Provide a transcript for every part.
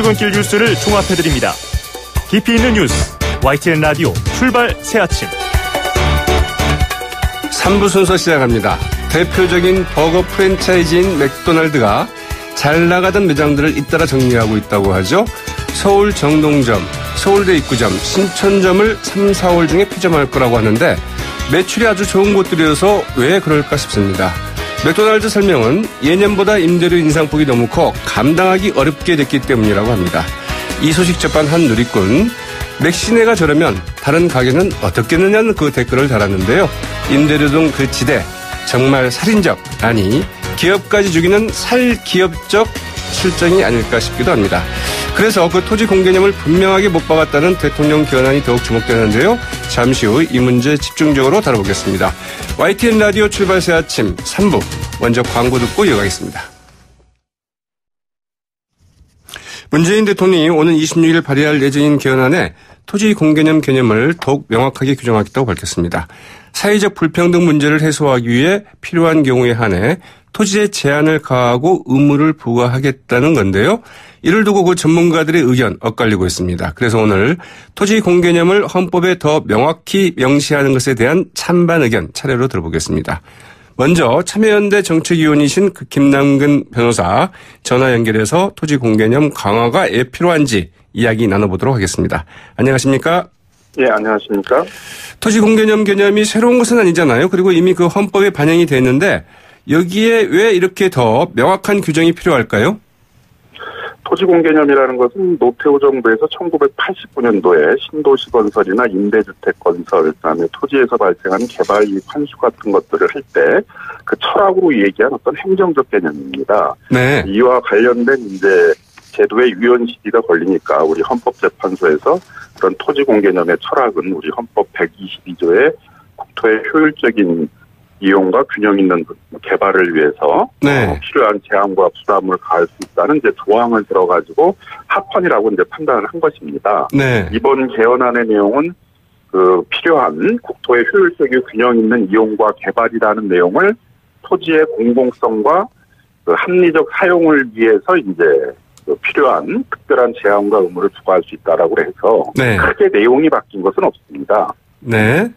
출근길 뉴스를 종합해드립니다. 깊이 있는 뉴스 YTN 라디오 출발 새아침 3부 순서 시작합니다. 대표적인 버거 프랜차이즈인 맥도날드가 잘 나가던 매장들을 잇따라 정리하고 있다고 하죠. 서울 정동점, 서울대 입구점, 신촌점을 3, 4월 중에 폐점할 거라고 하는데 매출이 아주 좋은 곳들이어서 왜 그럴까 싶습니다. 맥도날드 설명은 예년보다 임대료 인상폭이 너무 커 감당하기 어렵게 됐기 때문이라고 합니다. 이 소식 접한 한 누리꾼, 맥시네가 저러면 다른 가게는 어떻겠느냐는 그 댓글을 달았는데요. 임대료 등 그 지대, 정말 살인적, 아니 기업까지 죽이는 살기업적 실정이 아닐까 싶기도 합니다. 그래서 그 토지 공개념을 분명하게 못 박았다는 대통령 견안이 더욱 주목되는데요. 잠시 후 이 문제 집중적으로 다뤄보겠습니다. YTN 라디오 출발 새 아침 3부. 먼저 광고 듣고 이어가겠습니다. 문재인 대통령이 오는 26일 발의할 예정인 개헌안에 토지 공개념 개념을 더욱 명확하게 규정하겠다고 밝혔습니다. 사회적 불평등 문제를 해소하기 위해 필요한 경우에 한해 토지에 제한을 가하고 의무를 부과하겠다는 건데요. 이를 두고 그 전문가들의 의견 엇갈리고 있습니다. 그래서 오늘 토지 공개념을 헌법에 더 명확히 명시하는 것에 대한 찬반 의견 차례로 들어보겠습니다. 먼저 참여연대 정책위원이신 김남근 변호사 전화 연결해서 토지 공개념 강화가 왜 필요한지 이야기 나눠보도록 하겠습니다. 안녕하십니까? 예, 안녕하십니까? 토지 공개념 개념이 새로운 것은 아니잖아요. 그리고 이미 그 헌법에 반영이 됐는데 여기에 왜 이렇게 더 명확한 규정이 필요할까요? 토지공개념이라는 것은 노태우 정부에서 1989년도에 신도시 건설이나 임대주택 건설, 그다음에 토지에서 발생하는 개발이익 환수 같은 것들을 할 때 그 철학으로 얘기한 어떤 행정적 개념입니다. 네. 이와 관련된 이제 제도의 위헌 시비가 걸리니까 우리 헌법재판소에서 그런 토지공개념의 철학은 우리 헌법 122조의 국토의 효율적인 이용과 균형 있는 개발을 위해서 네. 필요한 제한과 부담을 가할 수 있다는 이제 조항을 들어가지고 합헌이라고 이제 판단을 한 것입니다. 네. 이번 개헌안의 내용은 그 필요한 국토의 효율적이고 균형 있는 이용과 개발이라는 내용을 토지의 공공성과 그 합리적 사용을 위해서 이제 그 필요한 특별한 제한과 의무를 부과할 수 있다라고 해서 네. 크게 내용이 바뀐 것은 없습니다. 네.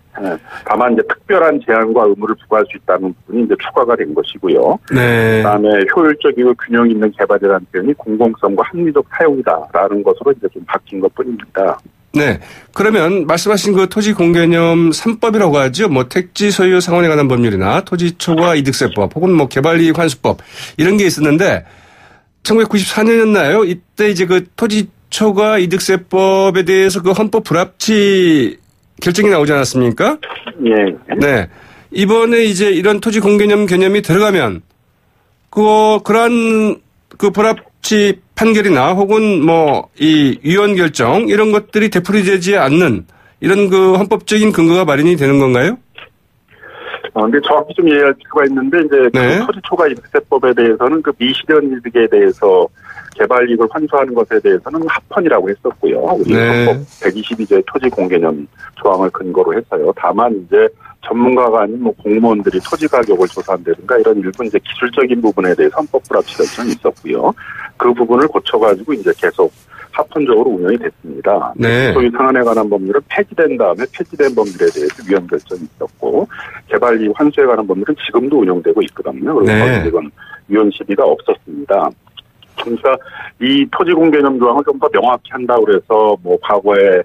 다만 이제 특별한 제한과 의무를 부과할 수 있다는 부분이 이제 추가가 된 것이고요. 네. 그다음에 효율적이고 균형 있는 개발이라는 표현이 공공성과 합리적 사용이다라는 것으로 이제 좀 바뀐 것뿐입니다. 네. 그러면 말씀하신 그 토지 공개념 3법이라고 하죠. 뭐 택지 소유 상환에 관한 법률이나 토지 초과 이득세법 혹은 뭐 개발이익 환수법 이런 게 있었는데 1994년이었나요? 이때 이제 그 토지 초과 이득세법에 대해서 그 헌법 불합치 결정이 나오지 않았습니까? 예. 네. 이번에 이제 이런 토지 공개념 개념이 들어가면 그러한 그 불합치 판결이나 혹은 뭐 이 위헌 결정 이런 것들이 되풀이되지 않는 이런 그 헌법적인 근거가 마련이 되는 건가요? 근데 정확히 좀 이해할 필요가 있는데 이제 네. 그 토지 초과 이득세법에 대해서는 그 미실현 이득에 대해서 개발 이익을 환수하는 것에 대해서는 합헌이라고 했었고요. 우리 네. 헌법 122조의 토지 공개념 조항을 근거로 해서요. 다만 이제 전문가가 아닌 뭐 공무원들이 토지 가격을 조사한다든가 이런 일부 이제 기술적인 부분에 대해서 헌법 불합치 결정이 있었고요. 그 부분을 고쳐가지고 이제 계속 합헌적으로 운영이 됐습니다. 네. 소유 상한에 관한 법률은 폐지된 다음에 폐지된 법률에 대해서 위헌 결정이 있었고 개발 이익 환수에 관한 법률은 지금도 운영되고 있거든요. 그래서 네. 이건 위헌 시비가 없었습니다. 그러니까 이 토지 공개념 조항을 좀 더 명확히 한다고 그래서 뭐 과거에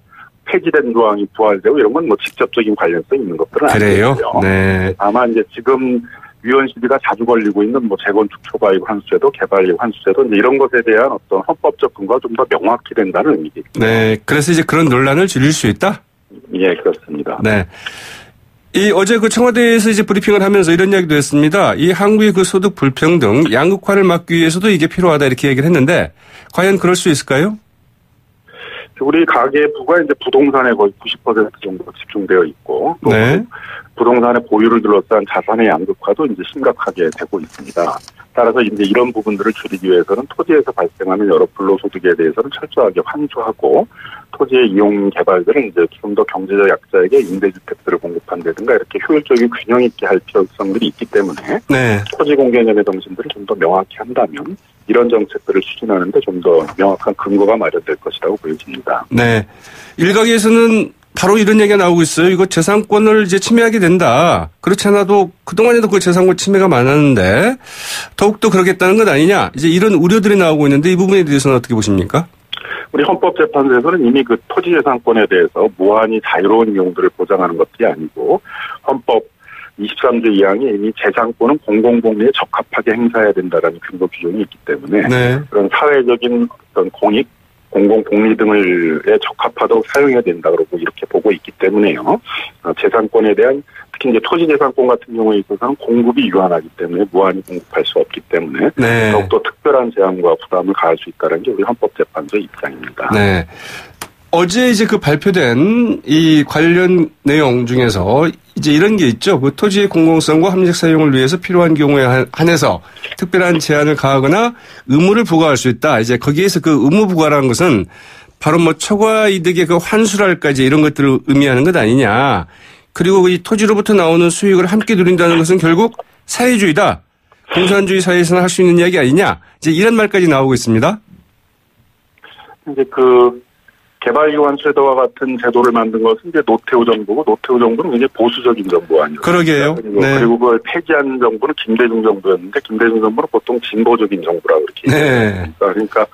폐지된 조항이 부활되고 이런 건 뭐 직접적인 관련성이 있는 것들은 아니고요. 네. 다만 이제 지금 위헌 시비가 자주 걸리고 있는 뭐 재건축 초과 이익 환수제도, 개발 이익 환수제도 이제 이런 것에 대한 어떤 헌법적 근거가 좀 더 명확히 된다는 의미입니다. 네. 그래서 이제 그런 논란을 줄일 수 있다? 예, 그렇습니다. 네. 어제 그 청와대에서 이제 브리핑을 하면서 이런 이야기도 했습니다. 이 한국의 그 소득 불평등 양극화를 막기 위해서도 이게 필요하다 이렇게 얘기를 했는데 과연 그럴 수 있을까요? 우리 가계부가 이제 부동산에 거의 90% 정도 집중되어 있고 또 네. 부동산의 보유를 둘러싼 자산의 양극화도 이제 심각하게 되고 있습니다. 따라서 이제 이런 부분들을 줄이기 위해서는 토지에서 발생하는 여러 불로소득에 대해서는 철저하게 환수하고 토지의 이용 개발들은 이제 좀 더 경제적 약자에게 임대주택들을 공급한다든가 이렇게 효율적이고 균형 있게 할 필요성들이 있기 때문에 네. 토지 공개념의 정신들을 좀 더 명확히 한다면 이런 정책들을 추진하는데 좀 더 명확한 근거가 마련될 것이라고 보여집니다. 네. 일각에서는 바로 이런 얘기가 나오고 있어요. 이거 재산권을 이제 침해하게 된다. 그렇지 않아도 그동안에도 그 재산권 침해가 많았는데 더욱더 그러겠다는 건 아니냐. 이제 이런 우려들이 나오고 있는데 이 부분에 대해서는 어떻게 보십니까? 우리 헌법재판소에서는 이미 그 토지재산권에 대해서 무한히 자유로운 이용들을 보장하는 것이 아니고 헌법 23조 2항에 이미 재산권은 공공복리에 적합하게 행사해야 된다라는 근거 규정이 있기 때문에 네. 그런 사회적인 어떤 공익, 공공복리 등을에 적합하도록 사용해야 된다 그러고 이렇게 보고 있기 때문에요. 재산권에 대한 특히 이제 토지재산권 같은 경우에 있어서는 공급이 유한하기 때문에 무한히 공급할 수 없기 때문에 네. 더욱더 특별한 제한과 부담을 가할 수 있다는 게 우리 헌법재판소의 입장입니다. 네. 어제 이제 그 발표된 이 관련 내용 중에서 이제 이런 게 있죠. 그 토지의 공공성과 함식 사용을 위해서 필요한 경우에 한해서 특별한 제한을 가하거나 의무를 부과할 수 있다. 이제 거기에서 그 의무 부과라는 것은 바로 뭐 초과 이득의 그 환수랄까지 이런 것들을 의미하는 것 아니냐. 그리고 이 토지로부터 나오는 수익을 함께 누린다는 것은 결국 사회주의다. 공산주의 사회에서는 할 수 있는 이야기 아니냐. 이제 이런 말까지 나오고 있습니다. 이제 그 개발기관 제도와 같은 제도를 만든 것은 이제 노태우 정부고 노태우 정부는 굉장히 보수적인 정부 아니에요. 그러게요. 그리고 그걸 폐지한 정부는 김대중 정부였는데 김대중 정부는 보통 진보적인 정부라고 이렇게 네. 그러니까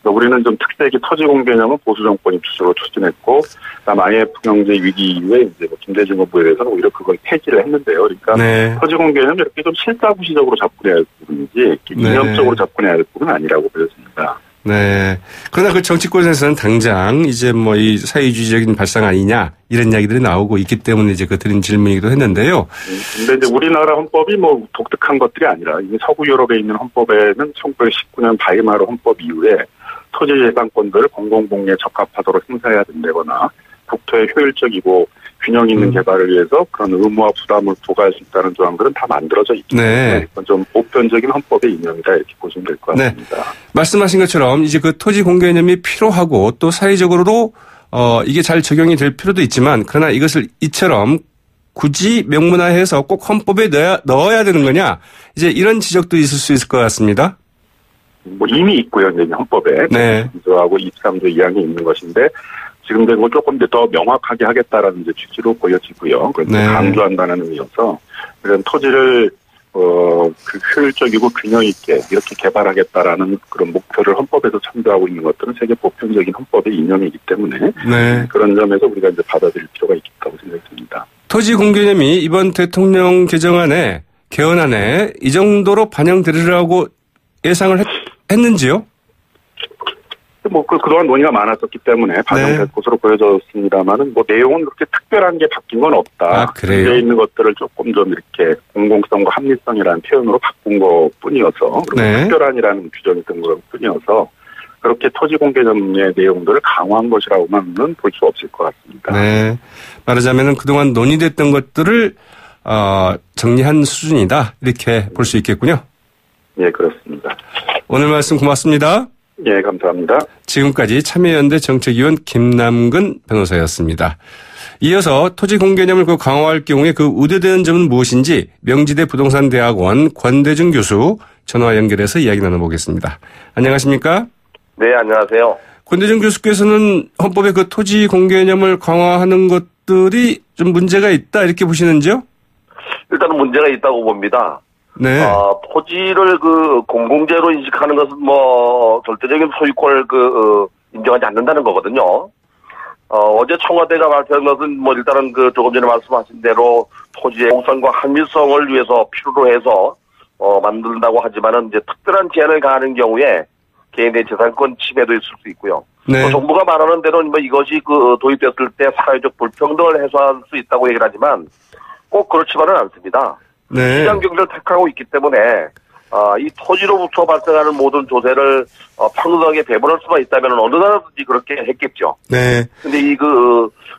우리는 좀 특색이 토지공 개념은 보수 정권이 주로 추진했고 그다음 IMF 경제 위기 이후에 이제 뭐 김대중 정부에 대해서는 오히려 그걸 폐지를 했는데요. 그러니까 네. 토지공 개념이 이렇게 좀 실사구시적으로 접근해야 할 부분이지 이념적으로 접근해야 할 부분은 아니라고 보여집니다. 네. 그러나 그 정치권에서는 당장 이제 뭐 이 사회주의적인 발상 아니냐 이런 이야기들이 나오고 있기 때문에 이제 그 드린 질문이기도 했는데요. 근데 이제 우리나라 헌법이 뭐 독특한 것들이 아니라 이미 서구 유럽에 있는 헌법에는 1919년 바이마르 헌법 이후에 토지 재산권들을 공공복리에 적합하도록 행사해야 된다거나 국토의 효율적이고 균형 있는 개발을 위해서 그런 의무와 부담을 부과할 수 있다는 조항들은 다 만들어져 있기 때문에 네. 이건 좀 보편적인 헌법의 인형이다 이렇게 보시면 될 것 같습니다. 네. 말씀하신 것처럼 이제 그 토지 공개념이 필요하고 또 사회적으로도 이게 잘 적용이 될 필요도 있지만 그러나 이것을 이처럼 굳이 명문화해서 꼭 헌법에 넣어야 되는 거냐 이제 이런 지적도 있을 수 있을 것 같습니다. 뭐 이미 있고요. 이제 헌법에 네. 하고 23조 2항이 있는 것인데 지금 된 걸 조금 더 명확하게 하겠다라는 이제 취지로 보여지고요. 그걸 네. 강조한다는 의미여서 이런 토지를 그 효율적이고 균형 있게 이렇게 개발하겠다라는 그런 목표를 헌법에서 참조하고 있는 것들은 세계 보편적인 헌법의 인형이기 때문에 네. 그런 점에서 우리가 이제 받아들일 필요가 있다고 생각이 듭니다. 토지 공개념이 이번 대통령 개정안에 개헌안에 이 정도로 반영되리라고 예상을 했는지요? 뭐 그동안 논의가 많았었기 때문에 반영될 네. 것으로 보여졌습니다만은 뭐 내용은 그렇게 특별한 게 바뀐 건 없다. 아, 그래요? 문제 있는 것들을 조금 좀 이렇게 공공성과 합리성이라는 표현으로 바꾼 것뿐이어서 네. 특별한이라는 규정이 든 것뿐이어서 그렇게 토지 공개념의 내용들을 강화한 것이라고만은 볼 수 없을 것 같습니다. 네. 말하자면은 그동안 논의됐던 것들을 정리한 수준이다 이렇게 볼 수 있겠군요. 예, 그렇습니다. 오늘 말씀 고맙습니다. 예, 감사합니다. 지금까지 참여연대 정책위원 김남근 변호사였습니다. 이어서 토지 공개념을 강화할 경우에 그 우려되는 점은 무엇인지 명지대 부동산대학원 권대중 교수 전화 연결해서 이야기 나눠보겠습니다. 안녕하십니까? 네, 안녕하세요. 권대중 교수께서는 헌법의 그 토지 공개념을 강화하는 것들이 좀 문제가 있다 이렇게 보시는지요? 일단은 문제가 있다고 봅니다. 네. 토지를 그 공공재로 인식하는 것은 뭐 절대적인 소유권을 인정하지 않는다는 거거든요. 어제 청와대가 발표한 것은 뭐 일단은 그 조금 전에 말씀하신 대로 토지의 공성과 합리성을 위해서 필요로 해서 만든다고 하지만은 이제 특별한 제한을 가하는 경우에 개인의 재산권 침해도 있을 수 있고요. 네. 정부가 말하는 대로 뭐 이것이 도입됐을 때 사회적 불평등을 해소할 수 있다고 얘기를 하지만 꼭 그렇지만은 않습니다. 네. 시장 경제를 택하고 있기 때문에 이 토지로부터 발생하는 모든 조세를 평등하게 배분할 수만 있다면 어느 나라든지 그렇게 했겠죠. 네. 근데 이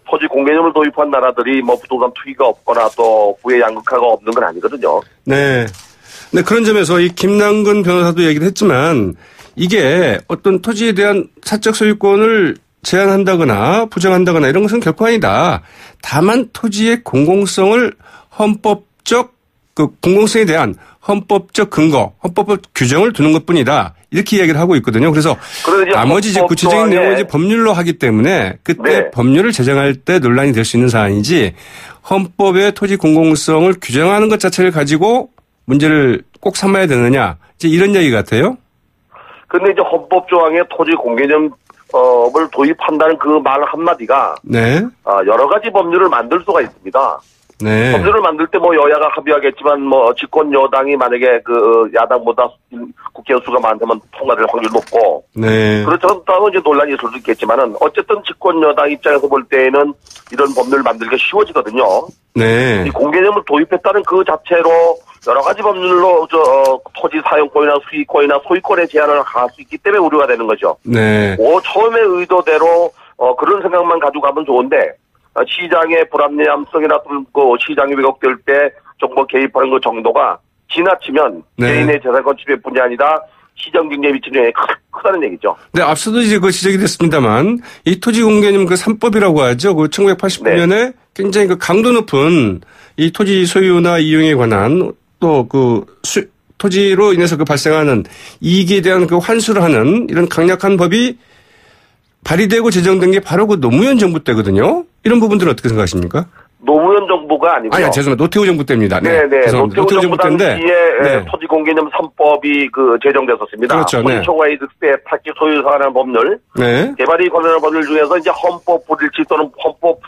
토지 공개념을 도입한 나라들이 뭐 부동산 투기가 없거나 또 부의 양극화가 없는 건 아니거든요. 네. 네, 그런 점에서 이 김남근 변호사도 얘기를 했지만 이게 어떤 토지에 대한 사적 소유권을 제한한다거나 부정한다거나 이런 것은 결코 아니다. 다만 토지의 공공성을 헌법적 그 공공성에 대한 헌법적 근거, 헌법적 규정을 두는 것뿐이다. 이렇게 이야기를 하고 있거든요. 그래서 나머지 이제 구체적인 내용은 이제 법률로 하기 때문에 그때 네. 법률을 제정할 때 논란이 될 수 있는 사안이지 헌법의 토지 공공성을 규정하는 것 자체를 가지고 문제를 꼭 삼아야 되느냐. 이제 이런 얘기 같아요. 그런데 이제 헌법 조항에 토지 공개념 을 도입한다는 그 말 한마디가 네. 여러 가지 법률을 만들 수가 있습니다. 네. 법률을 만들 때 뭐 여야가 합의하겠지만 뭐 집권 여당이 만약에 그 야당보다 국회의원 수가 많다면 통과될 확률이 높고 네. 그렇다면 이제 논란이 있을 수 있겠지만은 어쨌든 집권 여당 입장에서 볼 때에는 이런 법률을 만들기가 쉬워지거든요. 네. 이 공개념을 도입했다는 그 자체로 여러 가지 법률로 토지 사용권이나 수익권이나 소유권의 제한을 할 수 있기 때문에 우려가 되는 거죠. 네. 처음에 의도대로 그런 생각만 가지고 가면 좋은데 시장의 불합리함성이나 그 시장이 왜곡될 때 정부 개입하는 그 정도가 지나치면 네. 개인의 재산권 침해뿐이 아니라 시장 경제에 미치는 영향이 크다는 얘기죠. 네, 앞서도 이제 그 지적이 됐습니다만 이 토지 공개념 그 3법이라고 하죠. 그 1989년에 네. 굉장히 그 강도 높은 이 토지 소유나 이용에 관한 또 그 토지로 인해서 그 발생하는 이익에 대한 그 환수를 하는 이런 강력한 법이 발의되고 제정된 게 바로 그 노무현 정부 때거든요. 이런 부분들은 어떻게 생각하십니까? 노무현 정부가 아니고요. 아니, 죄송합니다. 노태우 정부 때입니다. 네, 네. 노태우 정부 당시에 네. 토지 공개념 3법이 그 제정됐었습니다. 그렇죠. 토지 초과이득 때 타기 소유 관한 법률, 네. 개발이 관련한 법률 중에서 이제 헌법 불일치 또는 헌법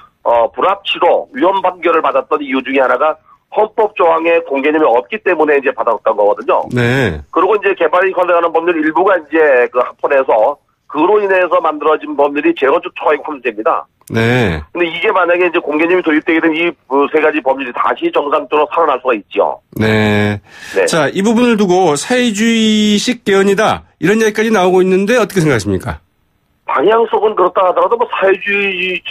불합치로 위헌 판결을 받았던 이유 중에 하나가 헌법 조항에 공개념이 없기 때문에 이제 받았던 거거든요. 네. 그리고 이제 개발이 관련한 법률 일부가 이제 그 합헌해서 그로 인해서 만들어진 법률이 재건축 초과이득 환수제입니다. 네. 근데 이게 만약에 이제 공개념이 도입되게 되면 이 세 가지 법률이 다시 정상적으로 살아날 수가 있죠. 네. 네. 자, 이 부분을 두고 사회주의식 개헌이다. 이런 얘기까지 나오고 있는데 어떻게 생각하십니까? 방향성은 그렇다 하더라도 뭐 사회주의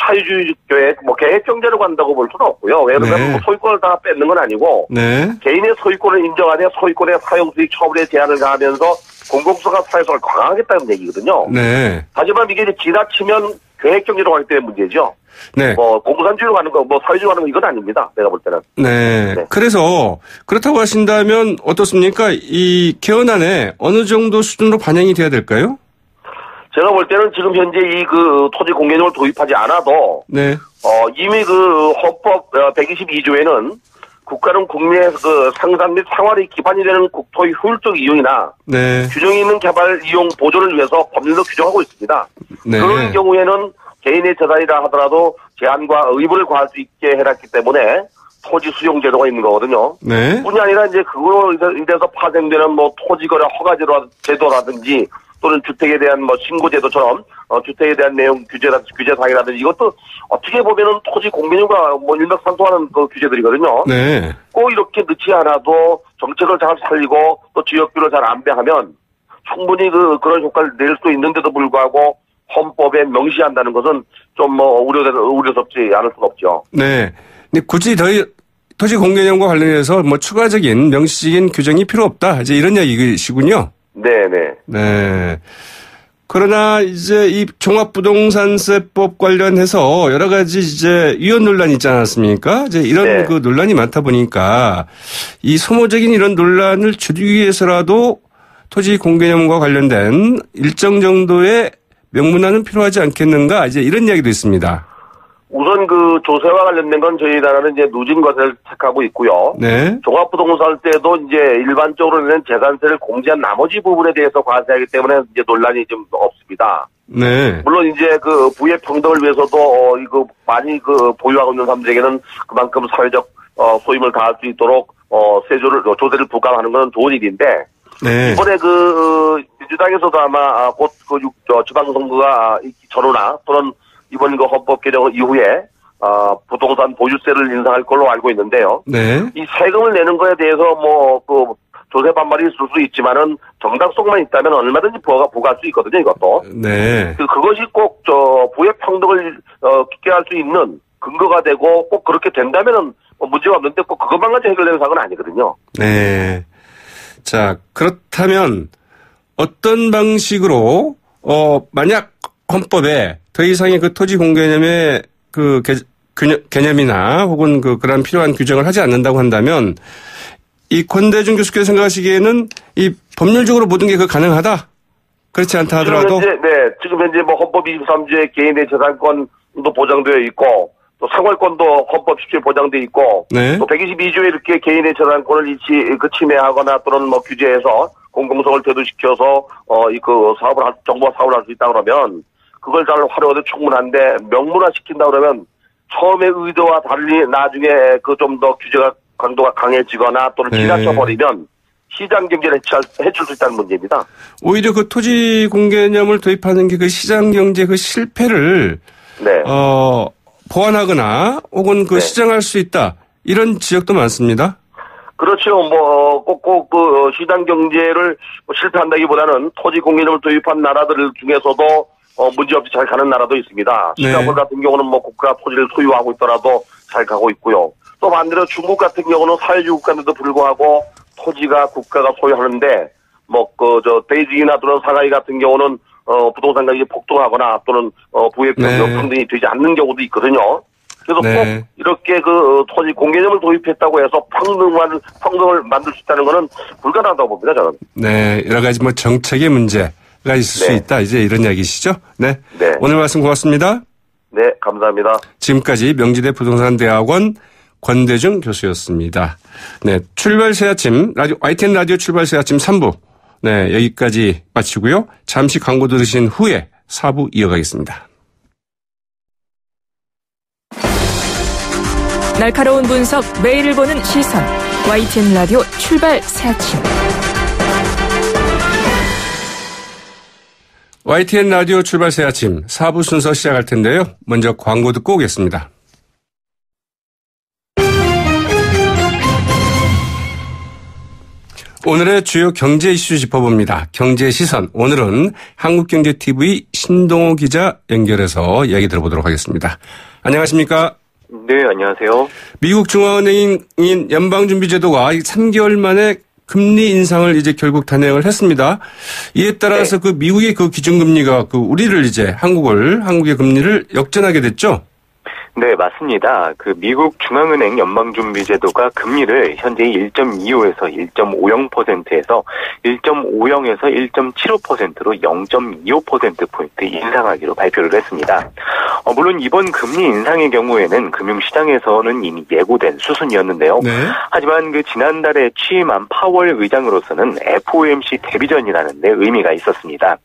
계획, 뭐 계획 경제로 간다고 볼 수는 없고요. 왜냐하면 네. 뭐 소유권을 다 뺏는 건 아니고 네. 개인의 소유권을 인정하되 소유권의 사용수익 처분에 제한을 가하면서 공공성과 사회성을 강화하겠다는 얘기거든요. 네. 하지만 이게 이제 지나치면 계획 경제로 가기 때문에 문제죠. 네. 뭐 공산주의로 가는 거, 뭐 사회주의로 가는 거 이건 아닙니다. 내가 볼 때는. 네. 네. 그래서 그렇다고 하신다면 어떻습니까? 이 개헌안에 어느 정도 수준으로 반영이 돼야 될까요? 제가 볼 때는 지금 현재 이 그 토지 공개념을 도입하지 않아도 네. 이미 그 헌법 122조에는 국가는 국민의 그 상산 및 생활의 기반이 되는 국토의 효율적 이용이나 네. 규정이 있는 개발 이용 보존을 위해서 법률로 규정하고 있습니다. 네. 그런 경우에는 개인의 재산이라 하더라도 제한과 의무를 과할 수 있게 해놨기 때문에 토지 수용 제도가 있는 거거든요. 네. 뿐이 아니라 이제 그거로 인해서 파생되는 뭐 토지거래 허가 제도라든지 또는 주택에 대한 뭐 신고 제도처럼 주택에 대한 내용 규제 사항이라든지 이것도 어떻게 보면은 토지 공개념과 뭐 일맥상통하는 그 규제들이거든요. 네. 꼭 이렇게 넣지 않아도 정책을 잘 살리고 또 지역비를 잘 안배하면 충분히 그런 효과를 낼 수 있는데도 불구하고 헌법에 명시한다는 것은 좀 뭐 우려스럽지 않을 수가 없죠. 네. 근데 굳이 토지 공개념과 관련해서 뭐 추가적인 명시적인 규정이 필요 없다. 이제 이런 얘기시군요. 네네. 네. 그러나 이제 이 종합부동산세법 관련해서 여러 가지 이제 위헌 논란이 있지 않았습니까? 이제 이런 네. 그 논란이 많다 보니까 이 소모적인 이런 논란을 줄이기 위해서라도 토지 공개념과 관련된 일정 정도의 명문화는 필요하지 않겠는가? 이제 이런 이야기도 있습니다. 우선 그 조세와 관련된 건 저희 나라는 이제 누진 과세를 택하고 있고요. 네. 종합부동산 때도 이제 일반적으로는 재산세를 공제한 나머지 부분에 대해서 과세하기 때문에 이제 논란이 좀 없습니다. 네. 물론 이제 그 부의 평등을 위해서도 이거 많이 그 보유하고 있는 사람들에게는 그만큼 사회적 소임을 다할 수 있도록 조세를 부과하는 건 좋은 일인데. 네. 이번에 민주당에서도 아마 곧 지방선거가 있기 전후나 또는 이번 그 헌법 개정 이후에 부동산 보유세를 인상할 걸로 알고 있는데요. 네. 이 세금을 내는 거에 대해서 뭐 그 조세 반발이 있을 수 있지만은 정당성만 있다면 얼마든지 부과할 수 있거든요. 이것도. 네. 그것이 꼭 부의 평등을 깊게 할 수 있는 근거가 되고 꼭 그렇게 된다면은 문제가 없는데 꼭 그것만 가지고 해결되는 사항은 아니거든요. 네. 자, 그렇다면 어떤 방식으로 만약 헌법에 더 이상의 그 토지 공개념의 그 개념이나 혹은 그런 필요한 규정을 하지 않는다고 한다면 이 권대중 교수께서 생각하시기에는 이 법률적으로 모든 게 가능하다? 그렇지 않다 하더라도? 지금 현재 뭐 헌법 23조에 개인의 재산권도 보장되어 있고 또 생활권도 헌법 17조에 보장되어 있고 네. 또 122조에 이렇게 개인의 재산권을 침해하거나 또는 뭐 규제해서 공공성을 대두시켜서 정부가 사업을 할 수 있다 그러면 그걸 잘 활용해도 충분한데 명문화시킨다 그러면 처음에 의도와 달리 나중에 좀 더 규제가 강도가 강해지거나 또는 지나쳐버리면 시장 경제를 해칠 수 있다는 문제입니다. 오히려 그 토지 공개념을 도입하는 게 그 시장 경제 그 실패를 보완하거나 혹은 시장할 수 있다 이런 지역도 많습니다. 그렇죠. 꼭 시장 경제를 실패한다기보다는 토지 공개념을 도입한 나라들 중에서도 문제없이 잘 가는 나라도 있습니다. 싱가포르 같은 경우는 국가 토지를 소유하고 있더라도 잘 가고 있고요. 또 반대로 중국 같은 경우는 사회주의 국가인데도 불구하고 토지가 국가가 소유하는데 베이징이나 또는 상하이 같은 경우는 부동산 가격이 폭등하거나 또는 부의 평등이 되지 않는 경우도 있거든요. 그래서 꼭 이렇게 토지 공개념을 도입했다고 해서 평등을 만들 수 있다는 것은 불가능하다고 봅니다, 저는. 네, 여러 가지 정책의 문제가 있을 수 있다. 이제 이런 이야기시죠? 네. 오늘 말씀 고맙습니다. 네, 감사합니다. 지금까지 명지대 부동산대학원 권대중 교수였습니다. 네, 출발 새 아침 YTN 라디오 출발 새 아침 3부. 네, 여기까지 마치고요. 잠시 광고 들으신 후에 4부 이어가겠습니다. 날카로운 분석, 매일을 보는 시선. YTN 라디오 출발 새 아침. YTN 라디오 출발 새 아침 4부 순서 시작할 텐데요. 먼저 광고 듣고 오겠습니다. 오늘의 주요 경제 이슈 짚어봅니다. 경제 시선. 오늘은 한국경제TV 신동호 기자 연결해서 이야기 들어보도록 하겠습니다. 안녕하십니까? 네, 안녕하세요. 미국 중앙은행인 연방준비제도가 3개월 만에 금리 인상을 이제 결국 단행을 했습니다. 이에 따라서 미국의 기준금리가 우리를 이제 한국의 금리를 역전하게 됐죠? 네, 맞습니다. 미국 중앙은행 연방준비제도가 금리를 현재 1.25에서 1.50%에서 1.50에서 1.75%로 0.25%포인트 인상하기로 발표를 했습니다. 물론 이번 금리 인상의 경우에는 금융시장에서는 이미 예고된 수순이었는데요. 하지만 지난달에 취임한 파월 의장으로서는 FOMC 데뷔전이라는 데 의미가 있었습니다.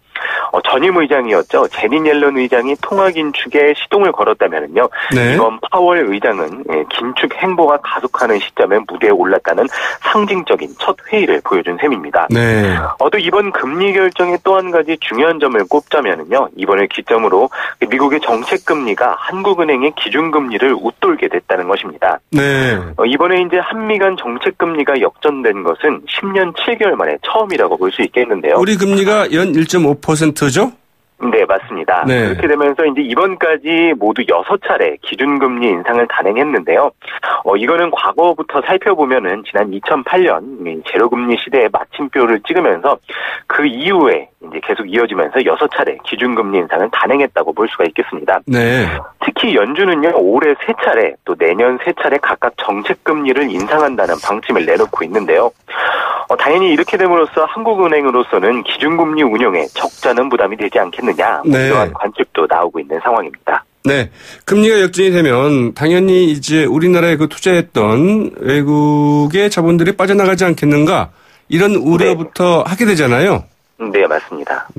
전임 의장이었죠. 제닛 옐런 의장이 통화 긴축에 시동을 걸었다면요. 이번 파월 의장은 긴축 행보가 가속하는 시점에 무대에 올랐다는 상징적인 첫 회의를 보여준 셈입니다. 또 이번 금리 결정의 또 한 가지 중요한 점을 꼽자면요. 이번을 기점으로 미국의 정책 금리가 한국은행의 기준금리를 웃돌게 됐다는 것입니다. 이번에 이제 한미 간 정책 금리가 역전된 것은 10년 7개월 만에 처음이라고 볼 수 있겠는데요. 우리 금리가 연 1.5%죠? 네, 맞습니다. 그렇게 되면서 이제 이번까지 모두 6차례 기준금리 인상을 단행했는데요. 이거는 과거부터 살펴보면은 지난 2008년 제로금리 시대에 마침표를 찍으면서 그 이후에 이제 계속 이어지면서 6차례 기준금리 인상을 단행했다고 볼 수가 있겠습니다. 특히 연준은요, 올해 3차례 또 내년 3차례 각각 정책금리를 인상한다는 방침을 내놓고 있는데요. 당연히 이렇게 됨으로써 한국은행으로서는 기준금리 운용에 적잖은 부담이 되지 않겠느냐, 이러한 관측도 나오고 있는 상황입니다. 금리가 역전이 되면 당연히 이제 우리나라에 투자했던 외국의 자본들이 빠져나가지 않겠는가, 이런 우려부터 하게 되잖아요. 네, 맞습니다.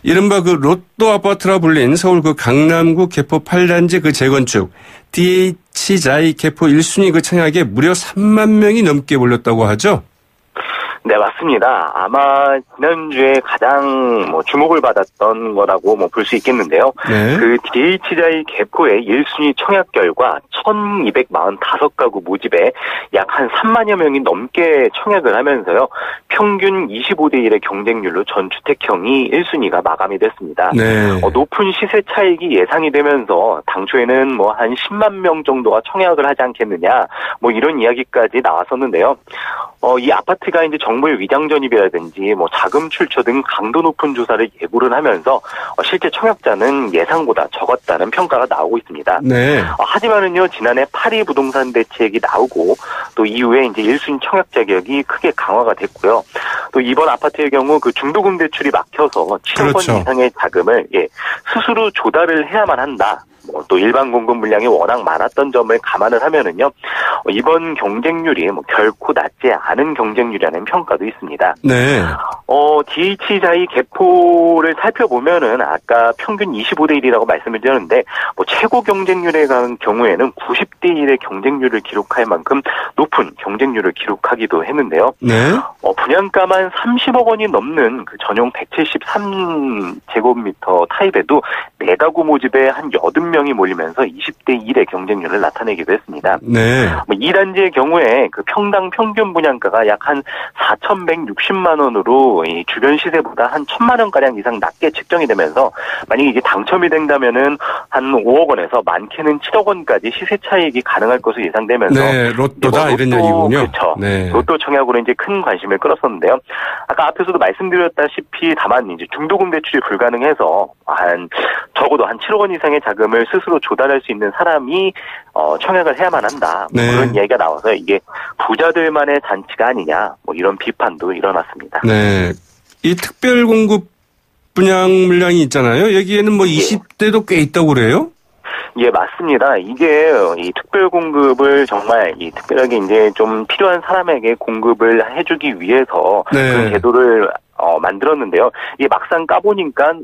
이른바 로또 아파트라 불린 서울 강남구 개포 8단지 재건축, DH자이 개포 1순위 청약에 무려 3만 명이 넘게 몰렸다고 하죠? 네, 맞습니다. 아마 지난주에 가장 주목을 받았던 거라고 볼 수 있겠는데요. 네. 그 DH자의 개포의 1순위 청약 결과 1,245가구 모집에 약 한 3만여 명이 넘게 청약을 하면서요. 평균 25대 1의 경쟁률로 전주택형이 1순위가 마감이 됐습니다. 네. 높은 시세 차익이 예상이 되면서 당초에는 한 10만 명 정도가 청약을 하지 않겠느냐 이런 이야기까지 나왔었는데요. 이 아파트가 이제 정부의 위장 전입이라든지 자금 출처 등 강도 높은 조사를 예고를 하면서 실제 청약자는 예상보다 적었다는 평가가 나오고 있습니다. 네. 하지만은요, 지난해 파리 부동산 대책이 나오고 또 이후에 이제 1순위 청약 자격이 크게 강화가 됐고요. 또 이번 아파트의 경우 그 중도금 대출이 막혀서 7억 그렇죠. 원 이상의 자금을 스스로 조달을 해야만 한다. 또 일반 공급 물량이 워낙 많았던 점을 감안을 하면은요, 이번 경쟁률이 결코 낮지 않은 경쟁률이라는 평가도 있습니다. 네. DH자의 개포를 살펴보면은 아까 평균 25대 1이라고 말씀을 드렸는데, 최고 경쟁률에 간 경우에는 90대 1의 경쟁률을 기록할 만큼 높은 경쟁률을 기록하기도 했는데요. 네. 분양가만 30억 원이 넘는 그 전용 173제곱미터 타입에도 4가구 모집에 한 80명이 몰리면서 20대 1의 경쟁률을 나타내기도 했습니다. 네. 이 단지의 경우에 그 평당 평균 분양가가 약 한 4,160만 원으로 이 주변 시세보다 한 1,000만 원가량 이상 낮게 책정이 되면서 만약에 이게 당첨이 된다면은 한 5억 원에서 많게는 7억 원까지 시세 차익이 가능할 것으로 예상되면서 네, 로또다 이런 이야기군요. 그렇죠. 네. 로또 청약으로 이제 큰 관심을 끌었었는데요. 아까 앞에서도 말씀드렸다시피 다만 이제 중도금 대출이 불가능해서 적어도 한 7억 원 이상의 자금을 스스로 조달할 수 있는 사람이 청약을 해야만 한다. 네. 그런 이야기가 나와서 이게 부자들만의 잔치가 아니냐. 이런 비판도 일어났습니다. 네. 이 특별 공급 분양 물량이 있잖아요. 여기에는 20대도 꽤 있다고 그래요? 예, 맞습니다. 이게 이 특별 공급을 정말 특별하게 이제 좀 필요한 사람에게 공급을 해주기 위해서 네. 그런 제도를 만들었는데요. 이게 막상 까보니까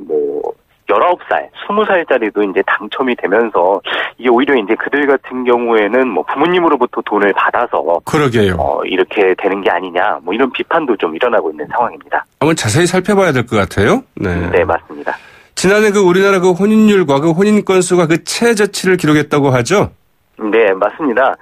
19살, 20살짜리도 이제 당첨이 되면서 이게 오히려 이제 그들 같은 경우에는 부모님으로부터 돈을 받아서 그러게요. 이렇게 되는 게 아니냐 이런 비판도 좀 일어나고 있는 상황입니다. 한번 자세히 살펴봐야 될 것 같아요. 네. 네, 맞습니다. 지난해 그 우리나라 그 혼인율과 그 혼인 건수가 그 최저치를 기록했다고 하죠? 네, 맞습니다.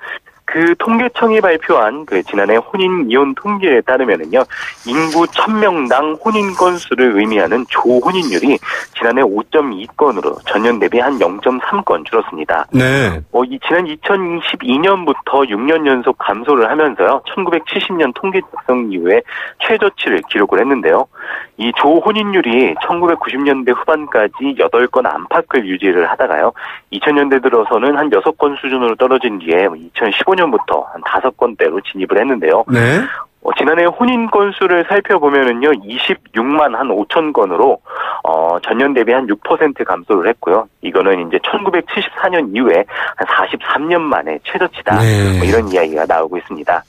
그 통계청이 발표한 그 지난해 혼인 이혼 통계에 따르면은요, 인구 1000명당 혼인 건수를 의미하는 조혼인율이 지난해 5.2건으로 전년 대비 한 0.3건 줄었습니다. 네. 지난 2022년부터 6년 연속 감소를 하면서요, 1970년 통계 작성 이후에 최저치를 기록을 했는데요. 이 조혼인율이 1990년대 후반까지 8건 안팎을 유지를 하다가요, 2000년대 들어서는 한 6건 수준으로 떨어진 뒤에 2015년부터 한 5건대로 진입을 했는데요. 네. 지난해 혼인 건수를 살펴보면은요, 26만 한 5천 건으로, 전년 대비 한 6% 감소를 했고요. 이거는 이제 1974년 이후에 한 43년 만에 최저치다. 네. 이런 이야기가 나오고 있습니다.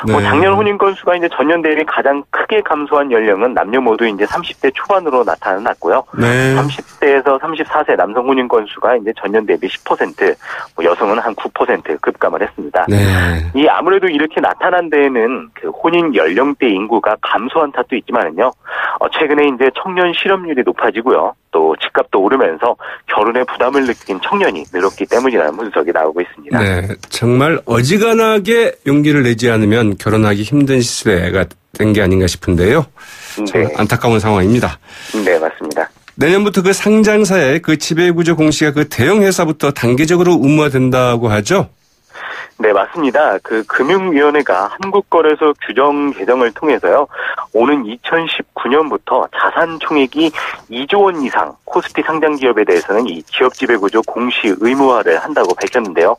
네. 작년 혼인 건수가 이제 전년 대비 가장 크게 감소한 연령은 남녀 모두 이제 30대 초반으로 나타났고요. 네. 30대에서 34세 남성 혼인 건수가 이제 전년 대비 10%, 여성은 한 9% 급감을 했습니다. 네. 이 아무래도 이렇게 나타난 데에는 그 혼인 연령대 인구가 감소한 탓도 있지만은요. 최근에 이제 청년 실업률이 높아지고요. 또 집값도 오르면서 결혼에 부담을 느낀 청년이 늘었기 때문이라는 분석이 나오고 있습니다. 네. 정말 어지간하게 용기를 내지 않으면 결혼하기 힘든 시대가 된 게 아닌가 싶은데요. 참 네. 안타까운 상황입니다. 네, 맞습니다. 내년부터 그 상장사의 그 지배구조 공시가 그 대형 회사부터 단계적으로 의무화된다고 하죠? 네, 맞습니다. 그 금융위원회가 한국거래소 규정 개정을 통해서요. 오는 2019년부터 자산 총액이 2조 원 이상 코스피 상장 기업에 대해서는 이 기업 지배구조 공시 의무화를 한다고 밝혔는데요.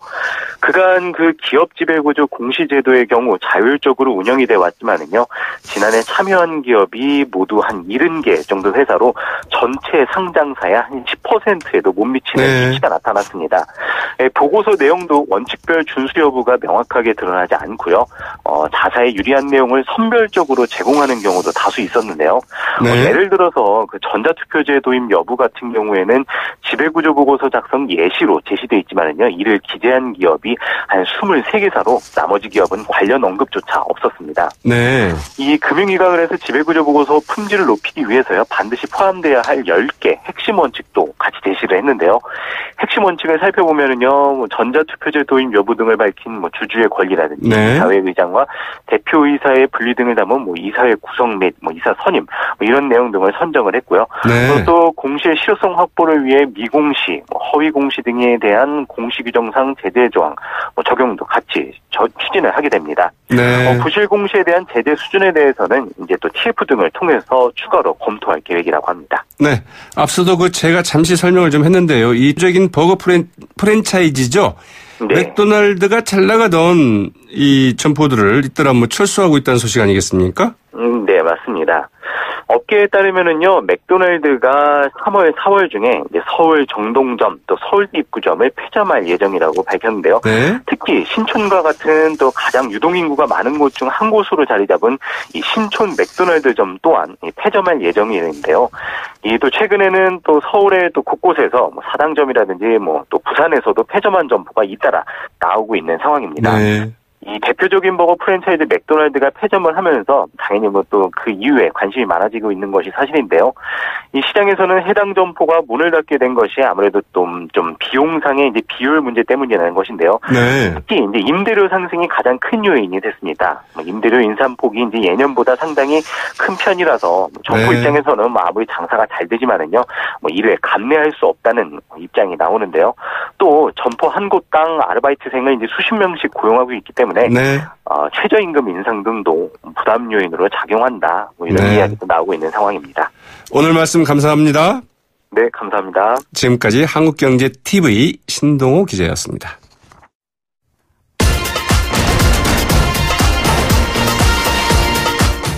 그간 그 기업 지배구조 공시 제도의 경우 자율적으로 운영이 돼 왔지만은요. 지난해 참여한 기업이 모두 한 70개 정도 회사로 전체 상장사의 한 10%에도 못 미치는 네. 수치가 나타났습니다. 보고서 내용도 원칙별 준수 여부가 명확하게 드러나지 않고요. 자사에 유리한 내용을 선별적으로 제공하는 경우도 다수 있었는데요. 네. 예를 들어서 그 전자투표제 도입 여부 같은 경우에는 지배구조 보고서 작성 예시로 제시돼 있지만은요, 이를 기재한 기업이 한 23개사로 나머지 기업은 관련 언급조차 없었습니다. 네. 이 금융위가 그래서 지배구조 보고서 품질을 높이기 위해서요, 반드시 포함돼야 할 10개 핵심 원칙도 같이 제시를 했는데요. 핵심 원칙을 살펴보면은요, 전자투표제 도입 여부 등을 밝힌 주주의 권리라든지 네. 이사회의장과 대표이사의 분리 등을 담은 이사회 구성 및 이사 선임 이런 내용 등을 선정을 했고요. 네. 또 공시의 실효성 확보를 위해 미공시, 허위 공시 등에 대한 공시 규정상 제재 조항 적용도 같이 추진을 하게 됩니다. 네. 부실 공시에 대한 제재 수준에 대해서는 이제 또 TF 등을 통해서 추가로 검토할 계획이라고 합니다. 네. 앞서도 제가 잠시 설명을 좀 했는데요. 이적인 버거 프랜차이즈죠. 네. 맥도날드가 잘 나가던 이 점포들을 잇따라 철수하고 있다는 소식 아니겠습니까? 네, 맞습니다. 업계에 따르면은요, 맥도날드가 3월, 4월 중에 이제 서울 정동점 또 서울대 입구점을 폐점할 예정이라고 밝혔는데요. 네. 특히 신촌과 같은 또 가장 유동인구가 많은 곳 중 한 곳으로 자리 잡은 이 신촌 맥도날드점 또한 폐점할 예정인데요. 또 최근에는 또 서울의 또 곳곳에서 사당점이라든지 또 부산에서도 폐점한 점포가 잇따라 나오고 있는 상황입니다. 네. 이 대표적인 버거 프랜차이즈 맥도날드가 폐점을 하면서 당연히 또 그 이후에 관심이 많아지고 있는 것이 사실인데요. 이 시장에서는 해당 점포가 문을 닫게 된 것이 아무래도 좀 비용상의 이제 비효율 문제 때문이라는 것인데요. 네. 특히 이제 임대료 상승이 가장 큰 요인이 됐습니다. 임대료 인상폭이 이제 예년보다 상당히 큰 편이라서 점포 네. 입장에서는 아무리 장사가 잘 되지만은요, 이를 감내할 수 없다는 입장이 나오는데요. 또 점포 한 곳당 아르바이트생을 이제 수십 명씩 고용하고 있기 때문에 네. 최저임금 인상 등도 부담 요인으로 작용한다. 이런 네. 이야기도 나오고 있는 상황입니다. 오늘 말씀 감사합니다. 네, 감사합니다. 지금까지 한국경제TV 신동호 기자였습니다.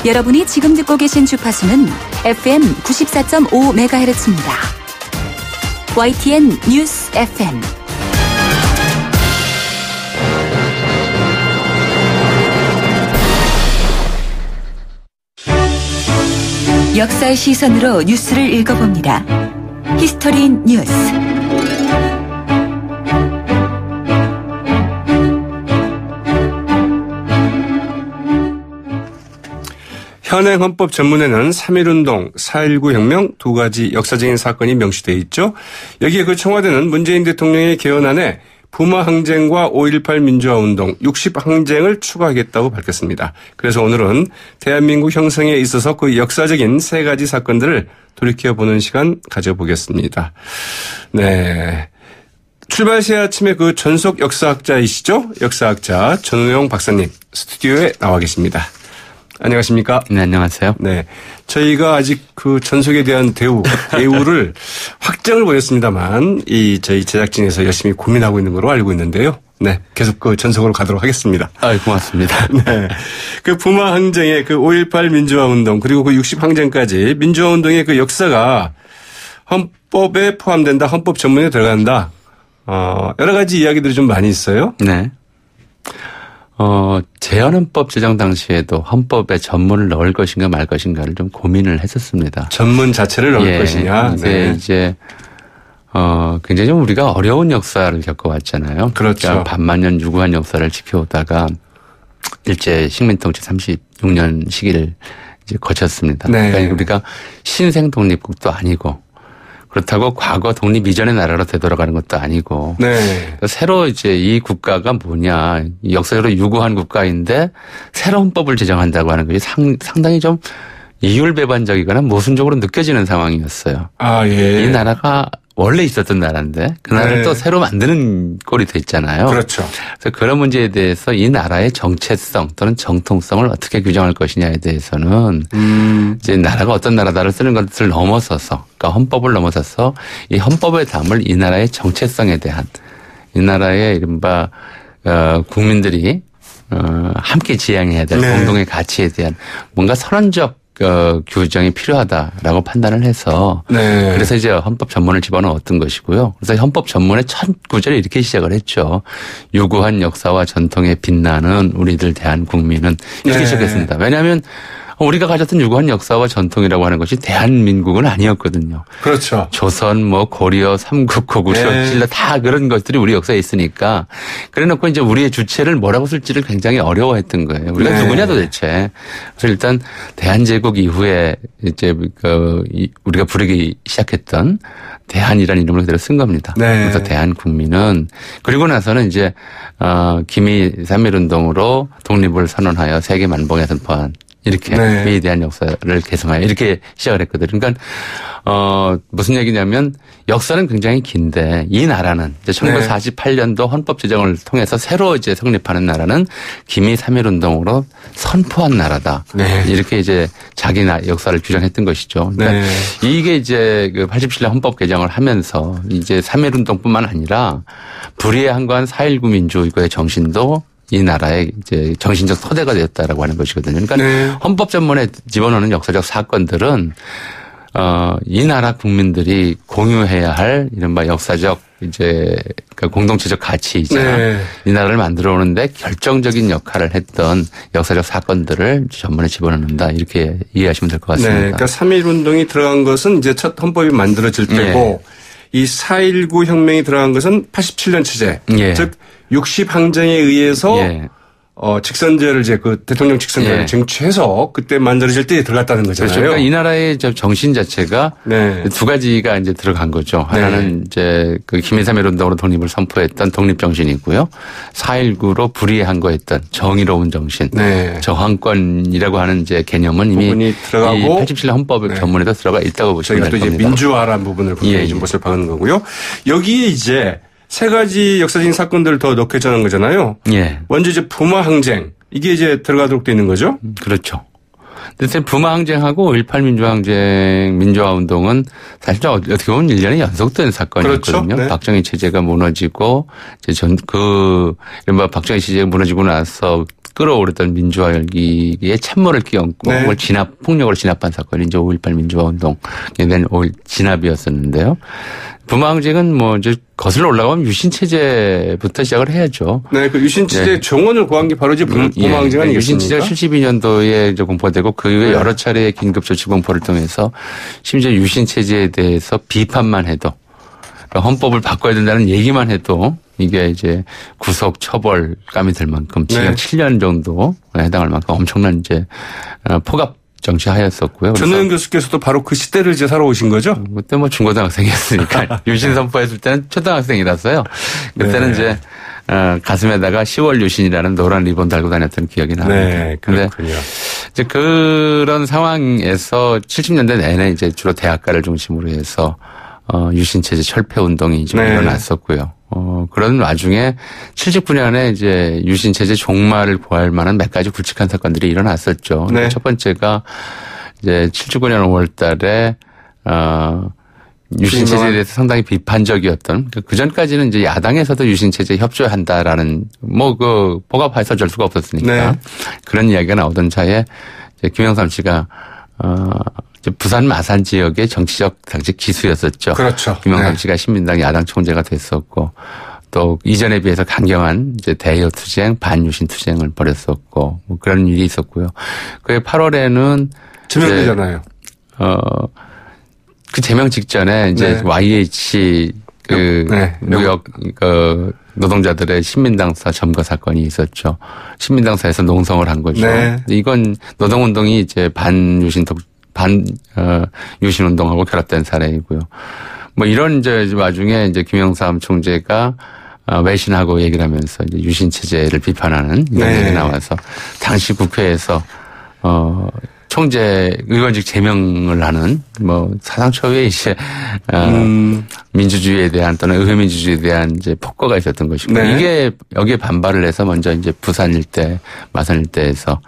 여러분이 지금 듣고 계신 주파수는 FM 94.5MHz입니다. YTN 뉴스 FM. 역사의 시선으로 뉴스를 읽어봅니다. 히스토리 뉴스. 현행 헌법 전문에는 3.1운동, 4.19 혁명 두 가지 역사적인 사건이 명시되어 있죠. 여기에 청와대는 문재인 대통령의 개헌안에 부마 항쟁과 5.18 민주화운동, 60항쟁을 추가하겠다고 밝혔습니다. 그래서 오늘은 대한민국 형성에 있어서 역사적인 세 가지 사건들을 돌이켜보는 시간 가져보겠습니다. 네. 출발새 아침에 전속 역사학자이시죠? 역사학자 전우영 박사님 스튜디오에 나와 계십니다. 안녕하십니까? 네, 안녕하세요. 네. 저희가 아직 전속에 대한 대우를 확정을 보냈습니다만, 저희 제작진에서 열심히 고민하고 있는 걸로 알고 있는데요. 네. 계속 전속으로 가도록 하겠습니다. 고맙습니다. 네. 부마 항쟁의 5.18 민주화 운동, 그리고 60항쟁까지 민주화 운동의 역사가 헌법에 포함된다, 헌법 전문에 들어간다. 여러 가지 이야기들이 좀 많이 있어요. 네. 재헌헌법 제정 당시에도 헌법에 전문을 넣을 것인가 말 것인가를 좀 고민을 했었습니다. 전문 자체를 넣을 것이냐. 네. 이제 굉장히 좀 우리가 어려운 역사를 겪어왔잖아요. 그렇죠. 그러니까 반만년 유구한 역사를 지켜오다가 일제 식민통치 36년 시기를 이제 거쳤습니다. 네. 그러니까 우리가 신생 독립국도 아니고 그렇다고 과거 독립 이전의 나라로 되돌아가는 것도 아니고. 네. 새로 이제 이 국가가 뭐냐. 역사적으로 유구한 국가인데 새로 헌법을 제정한다고 하는 것이 상당히 좀 이율배반적이거나 모순적으로 느껴지는 상황이었어요. 아, 예. 이 나라가 원래 있었던 나라인데 그 나라를 네. 또 새로 만드는 꼴이 됐잖아요. 그렇죠. 그래서 그런 문제에 대해서 이 나라의 정체성 또는 정통성을 어떻게 규정할 것이냐에 대해서는 이제 나라가 어떤 나라다를 쓰는 것을 넘어서서 그러니까 헌법을 넘어서서 이 헌법에 담을 이 나라의 정체성에 대한 이 나라의 이른바 국민들이 함께 지향해야 될 네. 공동의 가치에 대한 뭔가 선언적 규정이 필요하다라고 판단을 해서 네. 그래서 이제 헌법 전문을 집어넣었던 것이고요. 그래서 헌법 전문의 첫 구절이 이렇게 시작을 했죠. 유구한 역사와 전통에 빛나는 우리들 대한국민은 이렇게 네. 시작했습니다. 왜냐하면 우리가 가졌던 유구한 역사와 전통이라고 하는 것이 대한민국은 아니었거든요. 그렇죠. 조선, 고려, 삼국고구려, 네. 신라 다 그런 것들이 우리 역사에 있으니까 그래놓고 이제 우리의 주체를 뭐라고 쓸지를 굉장히 어려워했던 거예요. 우리가 네. 누구냐 도대체. 그래서 일단 대한제국 이후에 이제 우리가 부르기 시작했던 대한이라는 이름을 그대로 쓴 겁니다. 네. 그래서 대한국민은 그리고 나서는 이제 기미 3.1운동으로 독립을 선언하여 세계 만봉에 선포한 이렇게 네. 위대한 역사를 개성하여 이렇게 시작을 했거든요. 그러니까 무슨 얘기냐면 역사는 굉장히 긴데 이 나라는 이제 1948년도 헌법 제정을 통해서 새로 이제 성립하는 나라는 기미 3.1운동으로 선포한 나라다. 네. 이렇게 이제 자기 역사를 규정했던 것이죠. 그러니까 네. 이게 이제 그 87년 헌법 개정을 하면서 이제 3.1운동뿐만 아니라 불의에 한거한 4.19 민주주의의 정신도 이 나라의 이제 정신적 토대가 되었다라고 하는 것이거든요. 그러니까 네. 헌법 전문에 집어넣는 역사적 사건들은 이 나라 국민들이 공유해야 할 이른바 역사적 이제 공동체적 가치이자 네. 이 나라를 만들어 오는데 결정적인 역할을 했던 역사적 사건들을 전문에 집어넣는다 이렇게 이해하시면 될 것 같습니다. 네. 그러니까 3.1운동이 들어간 것은 이제 첫 헌법이 만들어질 때고 이 4.19 혁명이 들어간 것은 87년 체제. 예. 즉 60항쟁에 의해서 직선제를 이제 그 대통령 직선제를 쟁취해서 그때 만들어질 때 들어갔다는 거잖아요. 그렇죠. 그러니까 이 나라의 정신 자체가 두 가지가 이제 들어간 거죠. 하나는 이제 그 김해삼일 운동으로 독립을 선포했던 독립 정신이고요. 4.19로 불의에 항거했던 정의로운 정신, 저항권이라고 하는 이제 개념은 이미 들어가고 이 87년 헌법 전문에도 들어가 있다고 보시면 될 겁니다. 저희가 또 이제 민주화라는 부분을 분명히 좀 못을 박는 거고요. 여기에 이제 세 가지 역사적인 사건들을 더 넣겠다는 거잖아요. 예. 먼저 이제 부마 항쟁. 이게 이제 들어가도록 되어 있는 거죠? 그렇죠. 근데 부마 항쟁하고 5.18 민주항쟁, 민주화운동은 사실 어떻게 보면 1년에 연속된 사건이었거든요. 그렇죠. 네. 박정희 체제가 무너지고, 이제 이른바 박정희 체제가 무너지고 나서 끌어오르던 민주화 열기에 찬물을 끼얹고 그걸 폭력으로 진압한 사건이 이제 5.18 민주화운동에 대한 진압이었었는데요. 부마항쟁은 이제 거슬러 올라가면 유신체제부터 시작을 해야죠. 네, 그 유신체제 정원을 구한 게 바로 이제 부마항쟁 아니겠습니까? 유신체제가 72년도에 이제 공포되고 그 이후에 여러 차례의 긴급조치 공포를 통해서 심지어 유신체제에 대해서 비판만 해도 헌법을 바꿔야 된다는 얘기만 해도 이게 이제 구속 처벌감이 들 만큼 징역 7년 정도 해당할 만큼 엄청난 이제 포갑 정치하였었고요. 전노영 교수께서도 바로 그 시대를 이제 살아오신 거죠? 그때 중고등학생이었으니까 유신 선포했을 때는 초등학생이라서요. 그때는 이제 가슴에다가 10월 유신이라는 노란 리본 달고 다녔던 기억이 납니다. 네, 그렇군요. 이제 그런 상황에서 70년대 내내 이제 주로 대학가를 중심으로 해서 유신체제 철폐 운동이 좀 일어났었고요. 그런 와중에 79년에 이제 유신체제 종말을 구할 만한 몇 가지 굵직한 사건들이 일어났었죠. 네. 첫 번째가 이제 79년 5월 달에, 유신체제에 대해서 상당히 비판적이었던, 그 전까지는 이제 야당에서도 유신체제에 협조한다라는, 포갑해서 어쩔 수가 없었으니까. 그런 이야기가 나오던 차에 이제 김영삼 씨가, 부산 마산 지역의 정치적 당시 기수였었죠. 그렇죠. 김영삼 씨가 신민당 야당 총재가 됐었고 또 이전에 비해서 강경한 이제 대여 투쟁, 반유신 투쟁을 벌였었고 그런 일이 있었고요. 그해 8월에는 제명되잖아요. 그 제명 직전에 이제 YH 무역 노동자들의 신민당사 점거 사건이 있었죠. 신민당사에서 농성을 한 거죠. 이건 노동운동이 이제 유신 운동하고 결합된 사례이고요. 이런 이제 와중에 이제 김영삼 총재가 외신하고 얘기를 하면서 이제 유신 체제를 비판하는 이런 얘기가 나와서 당시 국회에서 총재 의원직 제명을 하는 사상 초유의 이제 민주주의에 대한 또는 의회 민주주의에 대한 이제 폭거가 있었던 것이고 이게 여기에 반발을 해서 먼저 이제 부산 일대, 마산 일대에서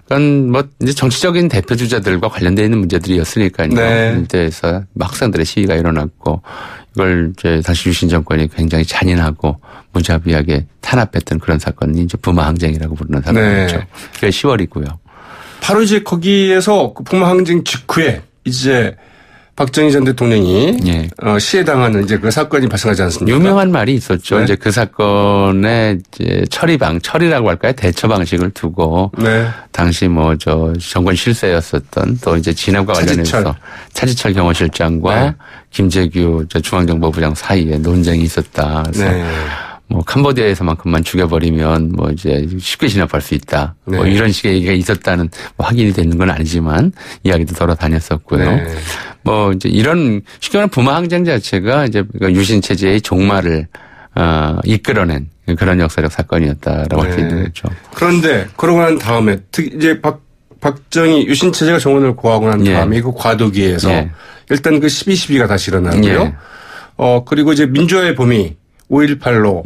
그건 이제 정치적인 대표 주자들과 관련되어 있는 문제들이었으니까요. 일대에서 학생들의 시위가 일어났고 이걸 이제 다시 유신 정권이 굉장히 잔인하고 무자비하게 탄압했던 그런 사건이 이제 부마항쟁이라고 부르는 사건이죠. 그게 10월이고요. 바로 이제 거기에서 그 부마항쟁 직후에 이제 박정희 전 대통령이 예. 시해당하는 이제 그 사건이 발생하지 않습니까? 유명한 말이 있었죠. 네. 이제 그 사건의 이제 처리라고 할까요? 대처 방식을 두고 네. 당시 뭐 저 정권 실세였었던 또 이제 진압과 관련해서 차지철 경호실장과 네. 김재규 중앙정보부장 사이에 논쟁이 있었다. 그래서 네. 뭐 캄보디아에서만큼만 죽여버리면 뭐 이제 쉽게 진압할 수 있다. 네. 뭐 이런 식의 얘기가 있었다는 뭐 확인이 되는 건 아니지만 이야기도 돌아다녔었고요. 네. 뭐 이제 이런 쉽게 말하면 부마항쟁 자체가 이제 유신 체제의 종말을 이끌어낸 그런 역사적 사건이었다라고 할 수 있는 거죠. 그런데 그러고 난 다음에 이제 박정희 유신 체제가 정원을 고하고 난 다음에 그 과도기에서 일단 그 12.12가 다시 일어나고요. 그리고 이제 민주화의 봄이 5.18로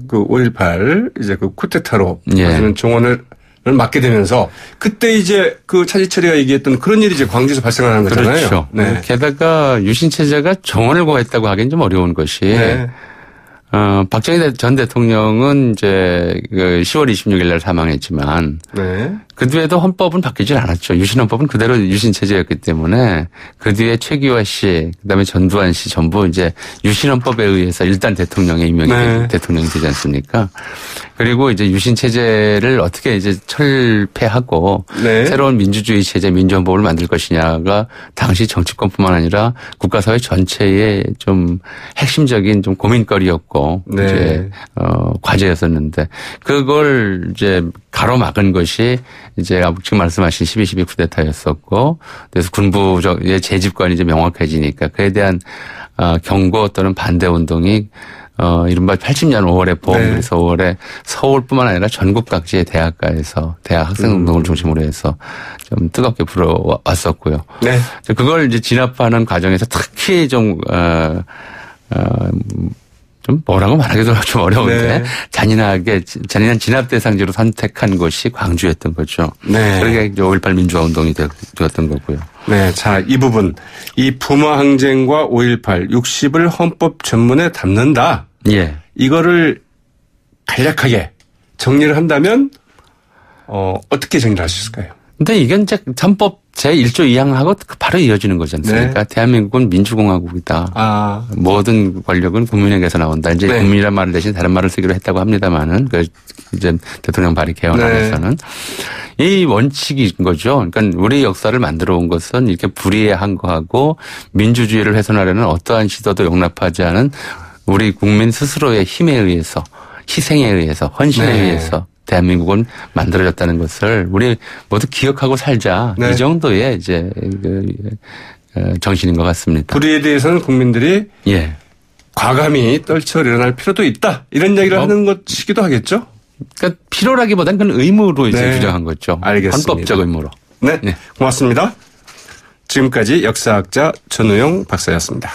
그 5.18 이제 그 쿠데타로 하시는 정원을 맡게 되면서 그때 이제 그 차지철이가 얘기했던 그런 일이 이제 광주에서 발생하는 거잖아요. 그렇죠. 네. 게다가 유신 체제가 정원을 고했다고 하기는 좀 어려운 것이 박정희 전 대통령은 이제 그 10월 26일 날 사망했지만 그 뒤에도 헌법은 바뀌질 않았죠. 유신 헌법은 그대로 유신 체제였기 때문에 그 뒤에 최규하 씨, 그다음에 전두환 씨 전부 이제 유신 헌법에 의해서 일단 대통령에 임명이 대통령이 되지 않습니까? 그리고 이제 유신 체제를 어떻게 이제 철폐하고 새로운 민주주의 체제, 민주헌법을 만들 것이냐가 당시 정치권뿐만 아니라 국가사회 전체의 좀 핵심적인 좀 고민거리였고 이제 과제였었는데 그걸 이제 가로막은 것이 이제 지금 말씀하신 12.12 쿠데타였었고 그래서 군부의 재집권이 이제 명확해지니까 그에 대한 경고 또는 반대 운동이 이른바 80년 5월에 그래서 5월에 서울뿐만 아니라 전국 각지의 대학가에서 대학 학생운동을 중심으로 해서 좀 뜨겁게 불어왔었고요. 그걸 이제 진압하는 과정에서 특히 좀 뭐라고 말하기도 좀 어려운데 잔인한 진압 대상지로 선택한 곳이 광주였던 거죠. 그러게 5.18 민주화 운동이 되었던 거고요. 네. 자, 이 부분. 이 부마항쟁과 5.18, 60을 헌법 전문에 담는다. 이거를 간략하게 정리를 한다면, 어떻게 정리를 할 수 있을까요? 근데 이건 이제 헌법 제1조 2항하고 바로 이어지는 거지 않습니까? 대한민국은 민주공화국이다. 모든 권력은 국민에게서 나온다. 이제 국민이란 말을 대신 다른 말을 쓰기로 했다고 합니다만은, 이제 대통령 발의 개헌안에서는. 이 원칙인 거죠. 그러니까 우리 역사를 만들어 온 것은 이렇게 불의한 거하고 민주주의를 훼손하려는 어떠한 시도도 용납하지 않은 우리 국민 스스로의 힘에 의해서, 희생에 의해서, 헌신에 의해서 대한민국은 만들어졌다는 것을 우리 모두 기억하고 살자. 이 정도의 이제 정신인 것 같습니다. 불의에 대해서는 국민들이 과감히 떨쳐 일어날 필요도 있다. 이런 얘기를 하는 것이기도 하겠죠. 그러니까 필요라기보다는 그건 의무로 이제 규정한 거죠. 알겠습니다. 헌법적 의무로. 고맙습니다. 지금까지 역사학자 전우용 박사였습니다.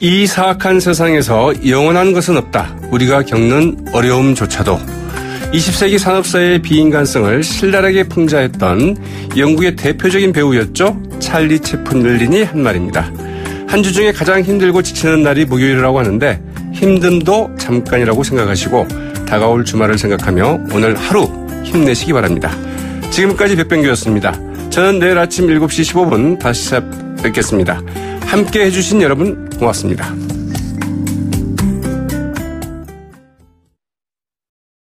이 사악한 세상에서 영원한 것은 없다. 우리가 겪는 어려움조차도 20세기 산업사회의 비인간성을 신랄하게 풍자했던 영국의 대표적인 배우였죠. 찰리 채플린이 한 말입니다. 한 주 중에 가장 힘들고 지치는 날이 목요일이라고 하는데 힘듦도 잠깐이라고 생각하시고 다가올 주말을 생각하며 오늘 하루 힘내시기 바랍니다. 지금까지 백병규였습니다. 저는 내일 아침 7시 15분 다시 뵙겠습니다. 함께 해주신 여러분 고맙습니다.